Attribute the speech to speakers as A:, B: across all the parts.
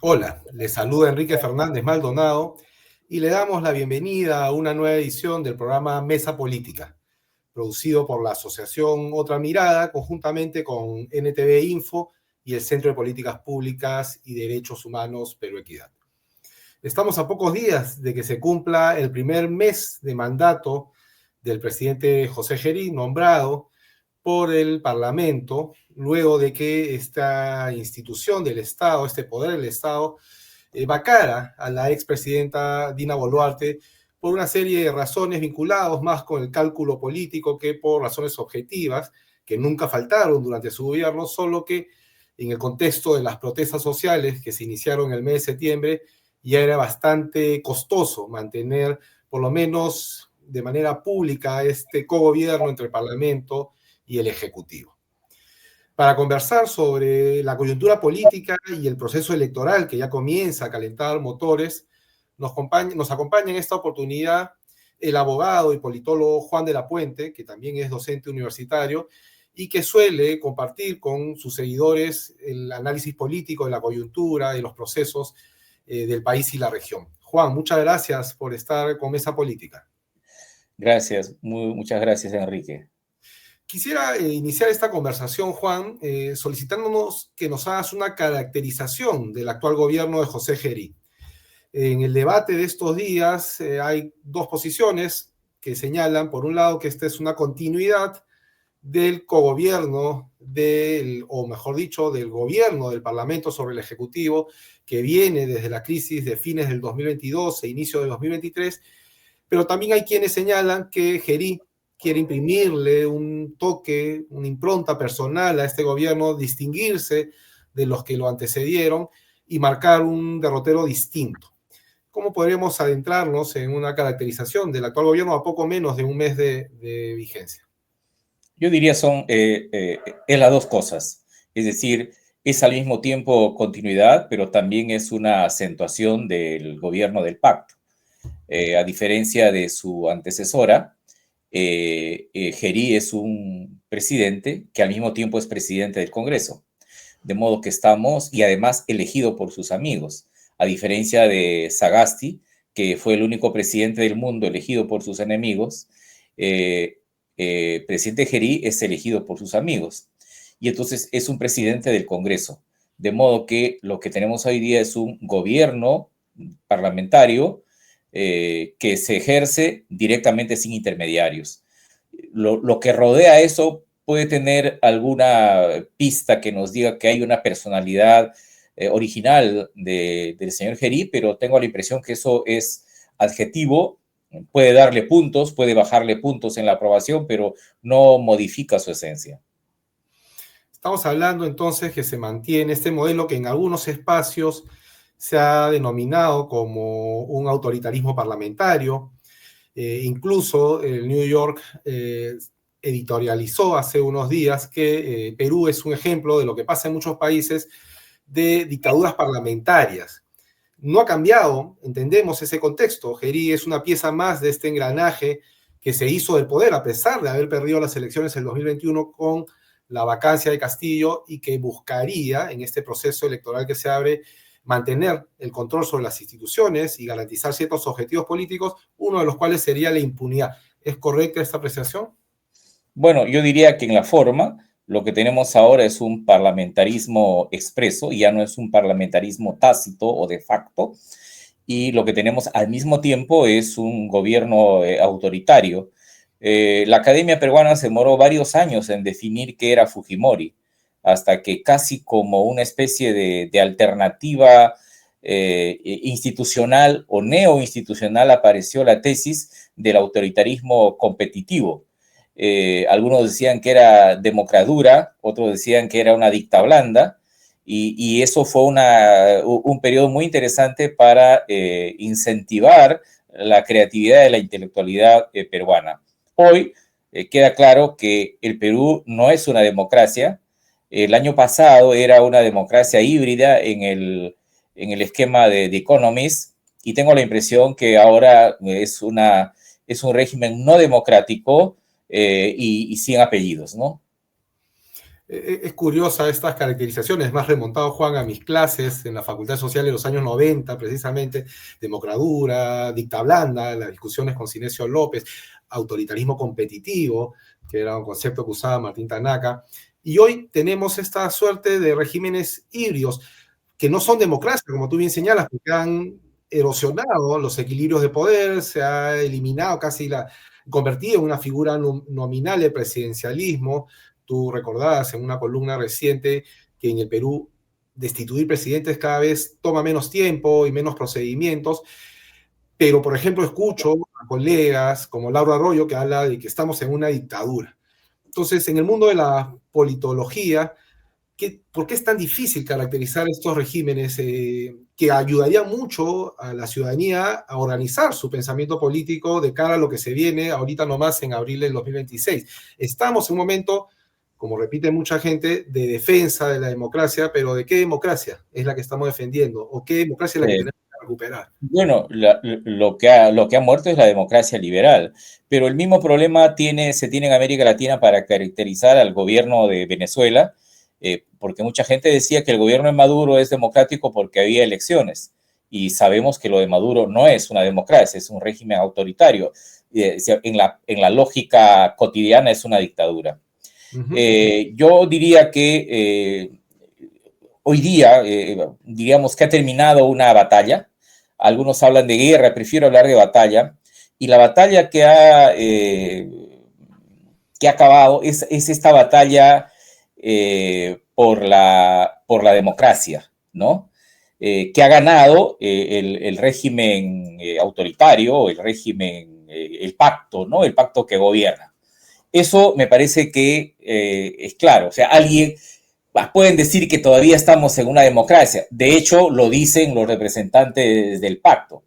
A: Hola, les saluda Enrique Fernández Maldonado y le damos la bienvenida a una nueva edición del programa Mesa Política, producido por la Asociación Otra Mirada, conjuntamente con NTV Info y el Centro de Políticas Públicas y Derechos Humanos Perú Equidad. Estamos a pocos días de que se cumpla el primer mes de mandato del presidente José Gerí, nombrado por el Parlamento, luego de que esta institución del Estado, este poder del Estado, vacara a la expresidenta Dina Boluarte por una serie de razones vinculadas más con el cálculo político que por razones objetivas, que nunca faltaron durante su gobierno, solo que en el contexto de las protestas sociales que se iniciaron en el mes de septiembre, ya era bastante costoso mantener, por lo menos de manera pública, este cogobierno entre el Parlamento y el Ejecutivo. Para conversar sobre la coyuntura política y el proceso electoral que ya comienza a calentar motores, nos acompaña en esta oportunidad el abogado y politólogo Juan de la Puente, que también es docente universitario y que suele compartir con sus seguidores el análisis político de la coyuntura, de los procesos del país y la región. Juan, muchas gracias por estar con Mesa Política.
B: Gracias, muchas gracias, Enrique.
A: Quisiera iniciar esta conversación, Juan, solicitándonos que nos hagas una caracterización del actual gobierno de José Gerí. En el debate de estos días hay dos posiciones que señalan, por un lado, que esta es una continuidad del cogobierno, o mejor dicho, del gobierno del Parlamento sobre el Ejecutivo, que viene desde la crisis de fines del 2022 e inicio del 2023, pero también hay quienes señalan que Gerí quiere imprimirle un toque, una impronta personal a este gobierno, distinguirse de los que lo antecedieron y marcar un derrotero distinto. ¿Cómo podríamos adentrarnos en una caracterización del actual gobierno a poco menos de un mes de vigencia?
B: Yo diría es las dos cosas, es decir, es al mismo tiempo continuidad, pero también es una acentuación del gobierno del pacto. A diferencia de su antecesora, Gerí es un presidente que al mismo tiempo es presidente del Congreso, de modo que estamos, y además elegido por sus amigos, a diferencia de Sagasti, que fue el único presidente del mundo elegido por sus enemigos. Presidente Gerí es elegido por sus amigos y entonces es un presidente del Congreso, de modo que lo que tenemos hoy día es un gobierno parlamentario que se ejerce directamente sin intermediarios. Lo que rodea eso puede tener alguna pista que nos diga que hay una personalidad original del señor Gerí, pero tengo la impresión que eso es adjetivo. Puede darle puntos, puede bajarle puntos en la aprobación, pero no modifica su esencia.
A: Estamos hablando entonces que se mantiene este modelo que en algunos espacios se ha denominado como un autoritarismo parlamentario. Incluso el New York editorializó hace unos días que Perú es un ejemplo de lo que pasa en muchos países de dictaduras parlamentarias. No ha cambiado, entendemos ese contexto. Gerí es una pieza más de este engranaje que se hizo del poder a pesar de haber perdido las elecciones en 2021 con la vacancia de Castillo y que buscaría en este proceso electoral que se abre mantener el control sobre las instituciones y garantizar ciertos objetivos políticos, uno de los cuales sería la impunidad. ¿Es correcta esta apreciación?
B: Bueno, yo diría que en la forma, lo que tenemos ahora es un parlamentarismo expreso, y ya no es un parlamentarismo tácito o de facto, y lo que tenemos al mismo tiempo es un gobierno autoritario. La Academia Peruana se demoró varios años en definir qué era Fujimori, hasta que casi como una especie de alternativa institucional o neoinstitucional apareció la tesis del autoritarismo competitivo. Algunos decían que era democratura, otros decían que era una dicta blanda, y eso fue un periodo muy interesante para incentivar la creatividad y la intelectualidad peruana. Hoy queda claro que el Perú no es una democracia. El año pasado era una democracia híbrida en el esquema de The Economist, y tengo la impresión que ahora es un régimen no democrático y sin apellidos, ¿no?
A: Es curiosa estas caracterizaciones, más remontado, Juan, a mis clases en la Facultad Social de los años 90, precisamente, democradura, dicta blanda, las discusiones con Cinesio López, autoritarismo competitivo, que era un concepto que usaba Martín Tanaka, y hoy tenemos esta suerte de regímenes híbridos, que no son democracia, como tú bien señalas, porque han erosionado los equilibrios de poder, se ha eliminado casi convertido en una figura nominal de presidencialismo. Tú recordabas en una columna reciente que en el Perú destituir presidentes cada vez toma menos tiempo y menos procedimientos, pero por ejemplo escucho a colegas como Laura Arroyo que habla de que estamos en una dictadura. Entonces, en el mundo de la politología, ¿por qué es tan difícil caracterizar estos regímenes que ayudaría mucho a la ciudadanía a organizar su pensamiento político de cara a lo que se viene ahorita nomás en abril del 2026? Estamos en un momento, como repite mucha gente, de defensa de la democracia, pero ¿de qué democracia es la que estamos defendiendo? ¿O qué democracia es la que tenemos que recuperar?
B: Bueno, lo que ha muerto es la democracia liberal, pero el mismo problema se tiene en América Latina para caracterizar al gobierno de Venezuela, porque mucha gente decía que el gobierno de Maduro es democrático porque había elecciones, y sabemos que lo de Maduro no es una democracia, es un régimen autoritario. En la lógica cotidiana es una dictadura. Yo diría que hoy día, diríamos que ha terminado una batalla. Algunos hablan de guerra, prefiero hablar de batalla. Y la batalla que ha acabado es esta batalla por la democracia, ¿no? Que ha ganado el régimen autoritario, el régimen, el pacto, ¿no? El pacto que gobierna. Eso me parece que es claro. O sea, pueden decir que todavía estamos en una democracia. De hecho, lo dicen los representantes del pacto.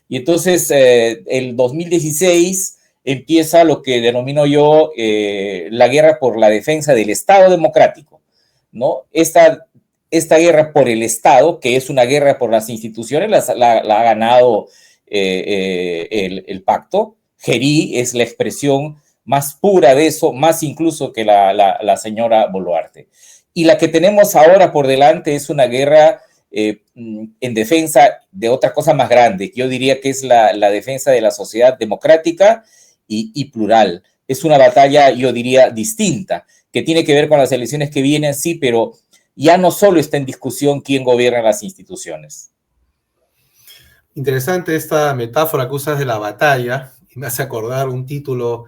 B: Y entonces, el 2016 empieza lo que denomino yo la guerra por la defensa del Estado democrático, ¿no? Esta guerra por el Estado, que es una guerra por las instituciones, la ha ganado el pacto. Gerí es la expresión más pura de eso, más incluso que la señora Boluarte. Y la que tenemos ahora por delante es una guerra en defensa de otra cosa más grande, que yo diría que es la defensa de la sociedad democrática y plural. Es una batalla, yo diría, distinta, que tiene que ver con las elecciones que vienen, sí, pero ya no solo está en discusión quién gobierna las instituciones.
A: Interesante esta metáfora que usas de la batalla, y me hace acordar un título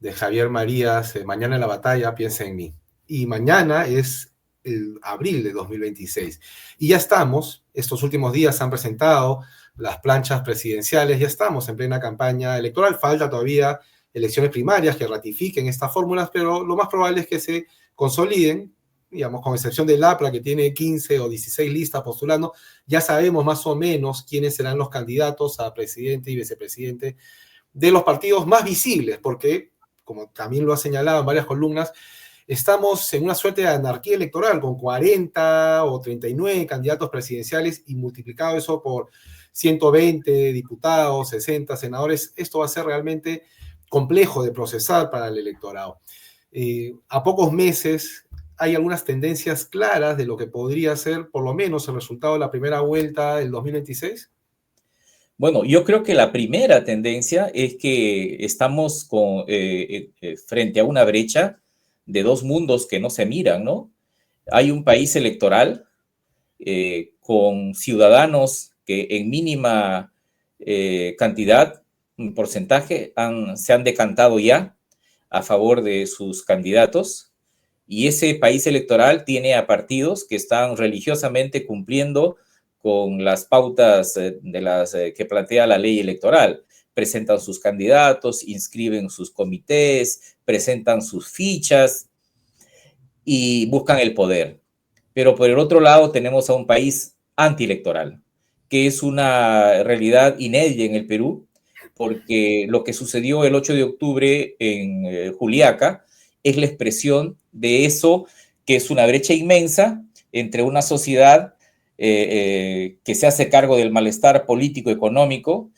A: de Javier Marías, Mañana en la batalla, piensa en mí. Y mañana es el abril de 2026. Y ya estamos, estos últimos días se han presentado las planchas presidenciales, ya estamos en plena campaña electoral, falta todavía elecciones primarias que ratifiquen estas fórmulas, pero lo más probable es que se consoliden, digamos, con excepción del APRA, que tiene 15 o 16 listas postulando, ya sabemos más o menos quiénes serán los candidatos a presidente y vicepresidente de los partidos más visibles, porque, como también lo ha señalado en varias columnas, estamos en una suerte de anarquía electoral con 40 o 39 candidatos presidenciales y multiplicado eso por 120 diputados, 60 senadores. Esto va a ser realmente complejo de procesar para el electorado. A pocos meses hay algunas tendencias claras de lo que podría ser por lo menos el resultado de la primera vuelta del 2026.
B: Bueno, yo creo que la primera tendencia es que estamos frente a una brecha de dos mundos que no se miran, ¿no? Hay un país electoral con ciudadanos que en mínima cantidad, un porcentaje, se han decantado ya a favor de sus candidatos, y ese país electoral tiene a partidos que están religiosamente cumpliendo con las pautas que plantea la ley electoral. Presentan sus candidatos, inscriben sus comités, presentan sus fichas y buscan el poder. Pero por el otro lado tenemos a un país antielectoral, que es una realidad inédita en el Perú, porque lo que sucedió el 8 de octubre en Juliaca es la expresión de eso, que es una brecha inmensa entre una sociedad que se hace cargo del malestar político-económico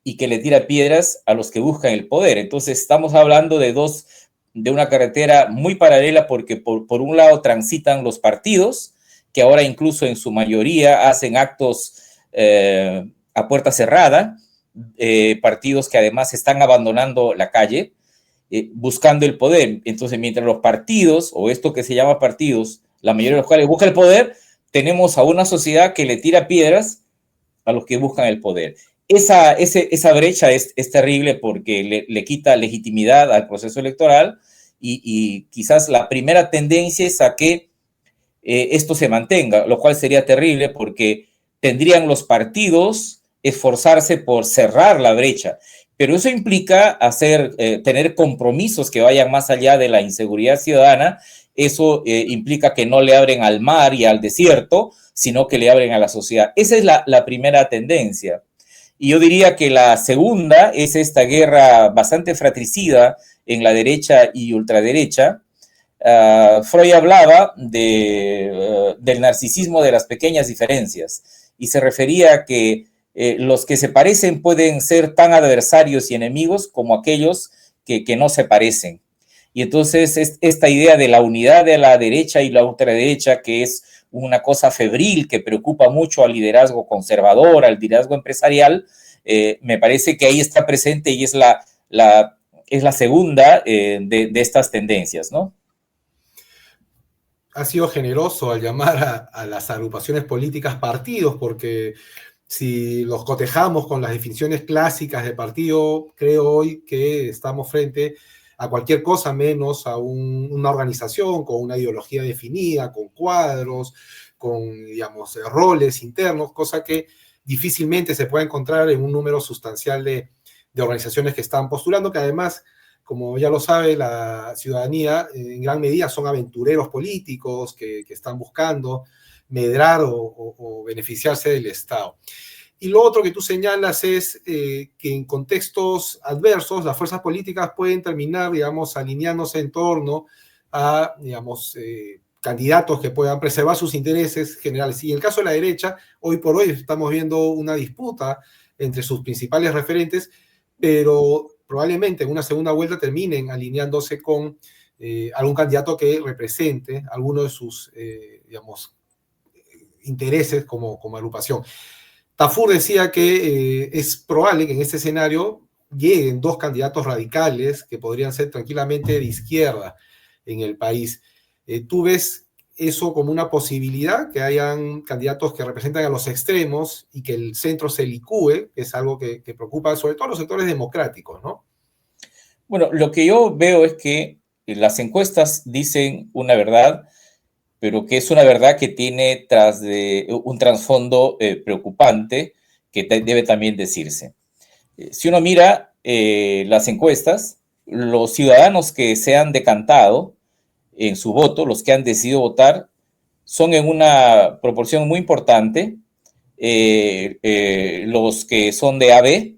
B: y que le tira piedras a los que buscan el poder. Entonces estamos hablando de dos de una carretera muy paralela porque por un lado transitan los partidos, que ahora incluso en su mayoría hacen actos a puerta cerrada, partidos que además están abandonando la calle, buscando el poder. Entonces, mientras los partidos, o esto que se llama partidos, la mayoría de los cuales busca el poder, tenemos a una sociedad que le tira piedras a los que buscan el poder. Esa brecha es terrible porque le quita legitimidad al proceso electoral y quizás la primera tendencia es a que esto se mantenga, lo cual sería terrible porque tendrían los partidos esforzarse por cerrar la brecha, pero eso implica tener compromisos que vayan más allá de la inseguridad ciudadana. Eso implica que no le abren al mar y al desierto, sino que le abren a la sociedad. Esa es la primera tendencia. Y yo diría que la segunda es esta guerra bastante fratricida en la derecha y ultraderecha. Freud hablaba del narcisismo de las pequeñas diferencias y se refería a que los que se parecen pueden ser tan adversarios y enemigos como aquellos que no se parecen. Y entonces esta idea de la unidad de la derecha y la ultraderecha, que es una cosa febril que preocupa mucho al liderazgo conservador, al liderazgo empresarial, me parece que ahí está presente y es la segunda de estas tendencias, ¿no?
A: Ha sido generoso al llamar a las agrupaciones políticas partidos, porque si los cotejamos con las definiciones clásicas de partido, creo hoy que estamos frente a cualquier cosa menos a una organización con una ideología definida, con cuadros, con, digamos, roles internos, cosa que difícilmente se puede encontrar en un número sustancial de organizaciones que están postulando, que además, como ya lo sabe la ciudadanía, en gran medida son aventureros políticos que están buscando medrar o beneficiarse del Estado. Y lo otro que tú señalas es que en contextos adversos las fuerzas políticas pueden terminar, digamos, alineándose en torno a, digamos, candidatos que puedan preservar sus intereses generales. Y en el caso de la derecha, hoy por hoy estamos viendo una disputa entre sus principales referentes, pero probablemente en una segunda vuelta terminen alineándose con algún candidato que represente alguno de sus, digamos, intereses como agrupación. Tafur decía que es probable que en este escenario lleguen dos candidatos radicales que podrían ser tranquilamente de izquierda en el país. ¿Tú ves eso como una posibilidad, que hayan candidatos que representan a los extremos y que el centro se licúe, que es algo que preocupa sobre todo a los sectores democráticos, ¿no?
B: Bueno, lo que yo veo es que las encuestas dicen una verdad, pero que es una verdad que tiene un trasfondo preocupante que debe también decirse. Si uno mira las encuestas, los ciudadanos que se han decantado en su voto, los que han decidido votar, son en una proporción muy importante los que son de AB,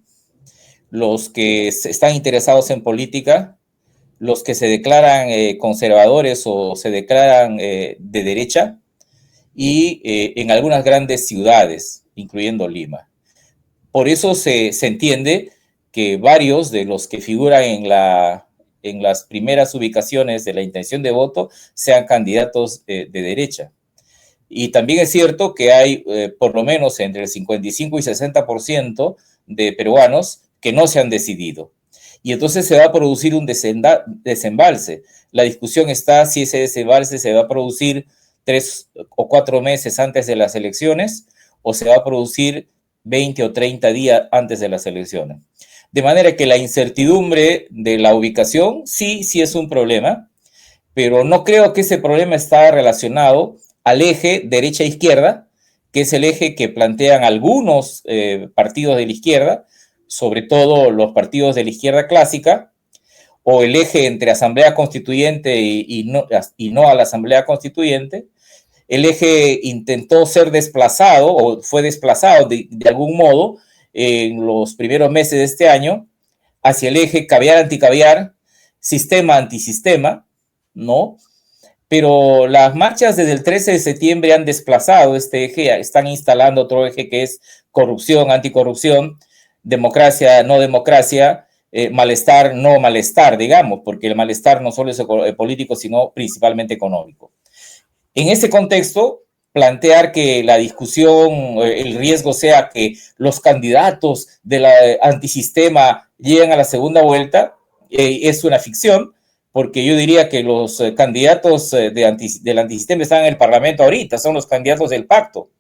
B: los que están interesados en política, los que se declaran conservadores o se declaran de derecha, y en algunas grandes ciudades, incluyendo Lima. Por eso se entiende que varios de los que figuran en las primeras ubicaciones de la intención de voto sean candidatos de derecha. Y también es cierto que hay por lo menos entre el 55 y 60% de peruanos que no se han decidido. Y entonces se va a producir un desembalse. La discusión está si ese desembalse se va a producir 3 o 4 meses antes de las elecciones o se va a producir 20 o 30 días antes de las elecciones. De manera que la incertidumbre de la ubicación sí es un problema, pero no creo que ese problema está relacionado al eje derecha-izquierda, que es el eje que plantean algunos partidos de la izquierda, sobre todo los partidos de la izquierda clásica, o el eje entre Asamblea Constituyente y no a la Asamblea Constituyente. El eje intentó ser desplazado o fue desplazado de algún modo en los primeros meses de este año hacia el eje caviar-anticaviar, sistema-antisistema, ¿no? Pero las marchas desde el 13 de septiembre han desplazado este eje, están instalando otro eje que es corrupción, anticorrupción, democracia, no democracia, malestar, no malestar, digamos, porque el malestar no solo es político, sino principalmente económico. En ese contexto, plantear que la discusión, el riesgo sea que los candidatos de la antisistema lleguen a la segunda vuelta, es una ficción, porque yo diría que los candidatos del antisistema están en el Parlamento ahorita, son los candidatos del pacto.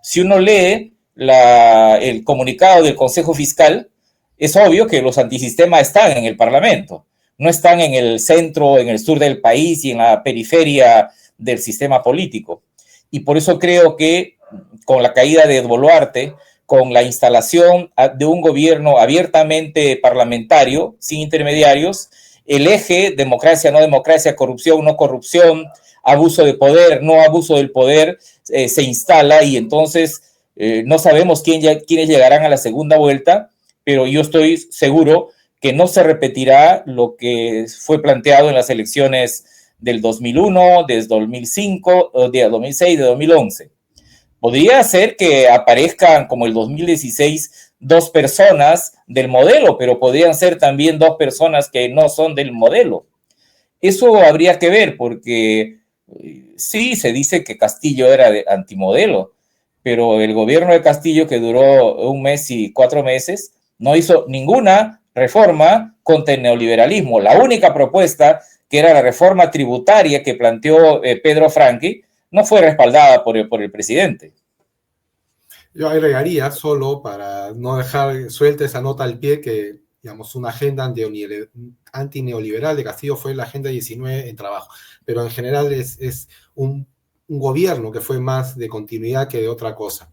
B: Si uno lee el comunicado del Consejo Fiscal, es obvio que los antisistemas están en el Parlamento, no están en el centro, en el sur del país y en la periferia del sistema político. Y por eso creo que con la caída de Boluarte, con la instalación de un gobierno abiertamente parlamentario, sin intermediarios, el eje democracia, no democracia, corrupción, no corrupción, abuso de poder, no abuso del poder, se instala y entonces no sabemos quiénes llegarán a la segunda vuelta, pero yo estoy seguro que no se repetirá lo que fue planteado en las elecciones del 2001, del 2005, del 2006, de 2011. Podría ser que aparezcan, como el 2016, dos personas del modelo, pero podrían ser también dos personas que no son del modelo. Eso habría que ver, porque sí, se dice que Castillo era de antimodelo, pero el gobierno de Castillo, que duró 1 mes y 4 meses, no hizo ninguna reforma contra el neoliberalismo. La única propuesta, que era la reforma tributaria que planteó Pedro Franqui, no fue respaldada por el presidente.
A: Yo agregaría, solo para no dejar suelta esa nota al pie, que digamos, una agenda antineoliberal de Castillo fue la Agenda 19 en trabajo, pero en general es un gobierno que fue más de continuidad que de otra cosa.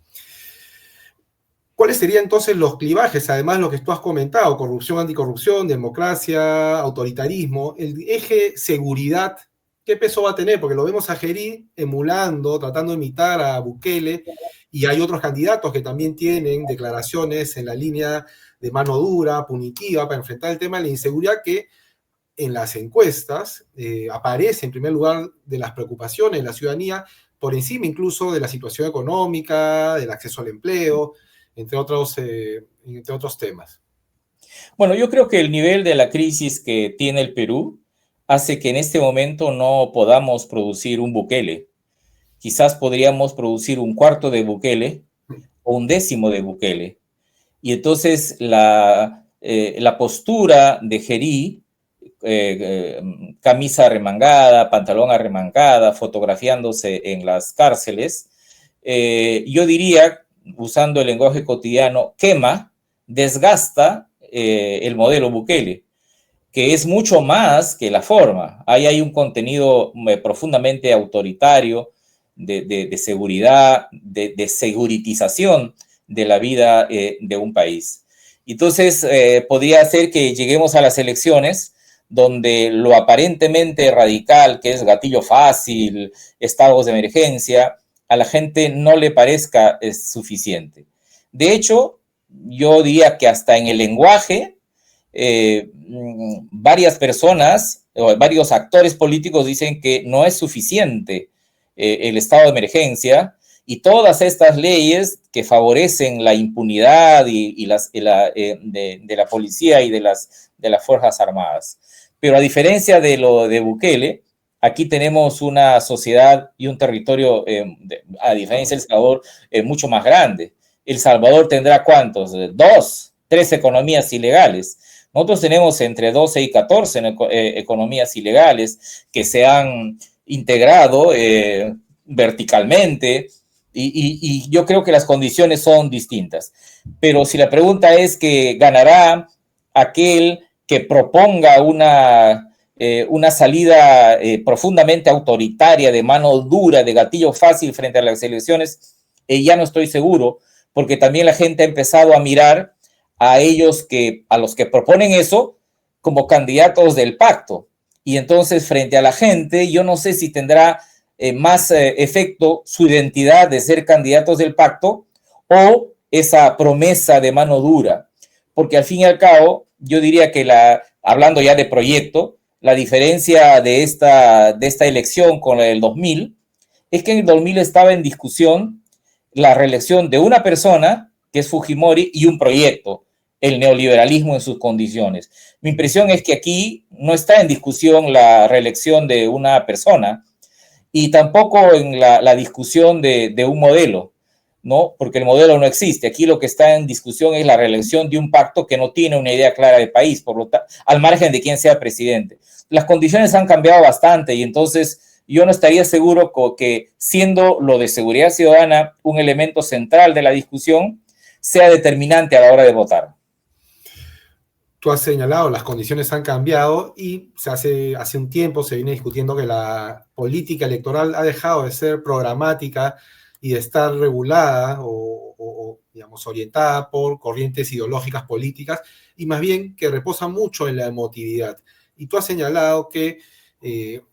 A: ¿Cuáles serían entonces los clivajes? Además, lo que tú has comentado, corrupción, anticorrupción, democracia, autoritarismo, el eje seguridad, ¿qué peso va a tener? Porque lo vemos a Gerí emulando, tratando de imitar a Bukele, y hay otros candidatos que también tienen declaraciones en la línea de mano dura, punitiva, para enfrentar el tema de la inseguridad, que en las encuestas aparece en primer lugar de las preocupaciones de la ciudadanía, por encima incluso de la situación económica, del acceso al empleo, entre otros temas.
B: Bueno, yo creo que el nivel de la crisis que tiene el Perú hace que en este momento no podamos producir un Bukele. Quizás podríamos producir 1/4 de Bukele o 1/10 de Bukele. Y entonces la postura de Gerí, camisa arremangada, pantalón arremangada, fotografiándose en las cárceles, yo diría, usando el lenguaje cotidiano, quema, desgasta el modelo Bukele, que es mucho más que la forma. Ahí hay un contenido profundamente autoritario, de seguridad, de seguritización de la vida de un país. Entonces, podría ser que lleguemos a las elecciones donde lo aparentemente radical, que es gatillo fácil, estados de emergencia, a la gente no le parezca suficiente. De hecho, yo diría que hasta en el lenguaje, varias personas, o varios actores políticos dicen que no es suficiente el estado de emergencia y todas estas leyes que favorecen la impunidad de la policía y de las Fuerzas Armadas. Pero a diferencia de lo de Bukele, aquí tenemos una sociedad y un territorio, a diferencia de El Salvador, mucho más grande. El Salvador tendrá ¿cuántos? 2, 3 economías ilegales. Nosotros tenemos entre 12 y 14 economías ilegales que se han integrado verticalmente y yo creo que las condiciones son distintas. Pero si la pregunta es que ganará aquel que proponga una salida profundamente autoritaria, de mano dura, de gatillo fácil frente a las elecciones, ya no estoy seguro, porque también la gente ha empezado a mirar a los que proponen eso como candidatos del pacto. Y entonces, frente a la gente, yo no sé si tendrá más efecto su identidad de ser candidatos del pacto o esa promesa de mano dura. Porque al fin y al cabo, yo diría que hablando ya de proyecto, la diferencia de esta elección con la del 2000 es que en el 2000 estaba en discusión la reelección de una persona, que es Fujimori, y un proyecto. el neoliberalismo en sus condiciones. Mi impresión es que aquí no está en discusión la reelección de una persona y tampoco en la discusión de un modelo, ¿no? Porque el modelo no existe. Aquí lo que está en discusión es la reelección de un pacto que no tiene una idea clara de país, por lo tanto, al margen de quién sea presidente. Las condiciones han cambiado bastante y entonces yo no estaría seguro que, siendo lo de seguridad ciudadana un elemento central de la discusión, sea determinante a la hora de votar.
A: Tú has señalado, las condiciones han cambiado y hace un tiempo se viene discutiendo que la política electoral ha dejado de ser programática y de estar regulada o digamos, orientada por corrientes ideológicas políticas y más bien que reposa mucho en la emotividad. Y tú has señalado que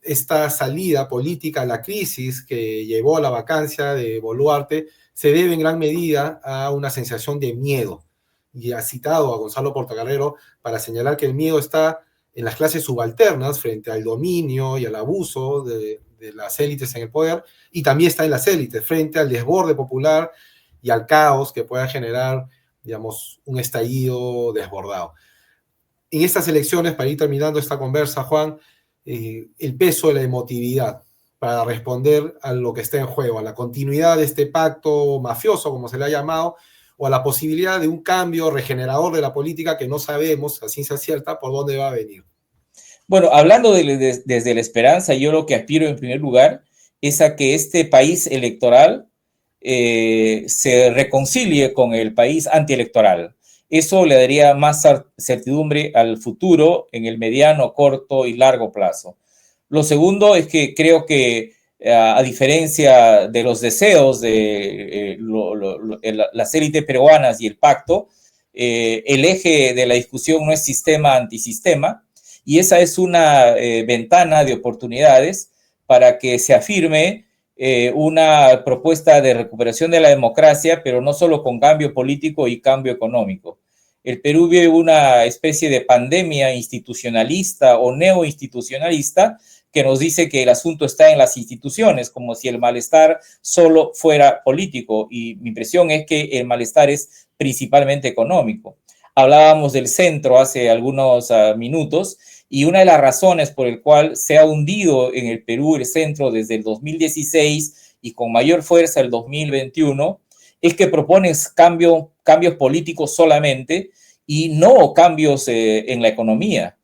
A: esta salida política a la crisis que llevó a la vacancia de Boluarte se debe en gran medida a una sensación de miedo. Y ha citado a Gonzalo Portocarrero para señalar que el miedo está en las clases subalternas frente al dominio y al abuso de las élites en el poder, y también está en las élites frente al desborde popular y al caos que pueda generar, digamos, un estallido desbordado. En estas elecciones, para ir terminando esta conversa, Juan, el peso de la emotividad para responder a lo que está en juego, a la continuidad de este pacto mafioso, como se le ha llamado, o a la posibilidad de un cambio regenerador de la política que no sabemos a ciencia cierta por dónde va a venir.
B: Bueno, hablando desde la esperanza, yo lo que aspiro en primer lugar es a que este país electoral se reconcilie con el país antielectoral. Eso le daría más certidumbre al futuro en el mediano, corto y largo plazo. Lo segundo es que creo que a diferencia de los deseos de las élites peruanas y el pacto, el eje de la discusión no es sistema antisistema, y esa es una ventana de oportunidades para que se afirme una propuesta de recuperación de la democracia, pero no solo con cambio político y cambio económico. El Perú vive una especie de pandemia institucionalista o neoinstitucionalista que nos dice que el asunto está en las instituciones, como si el malestar solo fuera político, y mi impresión es que el malestar es principalmente económico. Hablábamos del centro hace algunos minutos, y una de las razones por el cual se ha hundido en el Perú el centro desde el 2016 y con mayor fuerza el 2021 es que propones cambios políticos solamente y no cambios en la economía,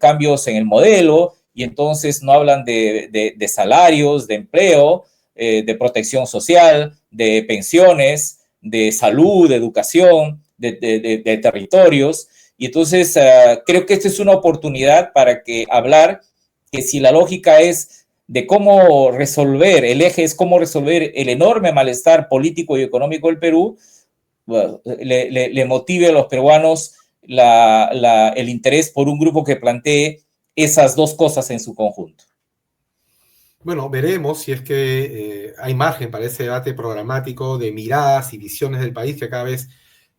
B: cambios en el modelo, y entonces no hablan de salarios, de empleo, de protección social, de pensiones, de salud, de educación, de territorios. Y entonces creo que esta es una oportunidad para hablar que si la lógica es de cómo resolver, el eje es cómo resolver el enorme malestar político y económico del Perú, bueno, le motive a los peruanos el interés por un grupo que plantee esas dos cosas en su conjunto.
A: Bueno, veremos si es que hay margen para ese debate programático de miradas y visiones del país que cada vez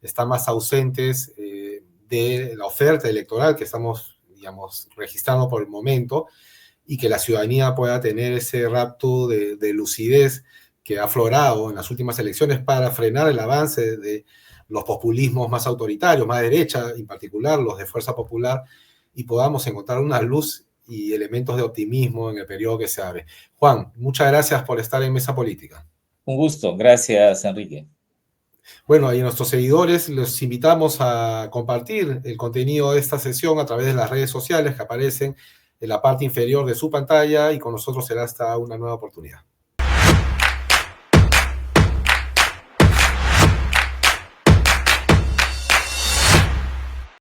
A: están más ausentes de la oferta electoral que estamos, digamos, registrando por el momento, y que la ciudadanía pueda tener ese rapto de lucidez que ha aflorado en las últimas elecciones para frenar el avance de los populismos más autoritarios, más derecha, en particular los de Fuerza Popular, y podamos encontrar una luz y elementos de optimismo en el periodo que se abre. Juan, muchas gracias por estar en Mesa Política.
B: Un gusto, gracias, Enrique.
A: Bueno, y a nuestros seguidores los invitamos a compartir el contenido de esta sesión a través de las redes sociales que aparecen en la parte inferior de su pantalla, y con nosotros será hasta una nueva oportunidad.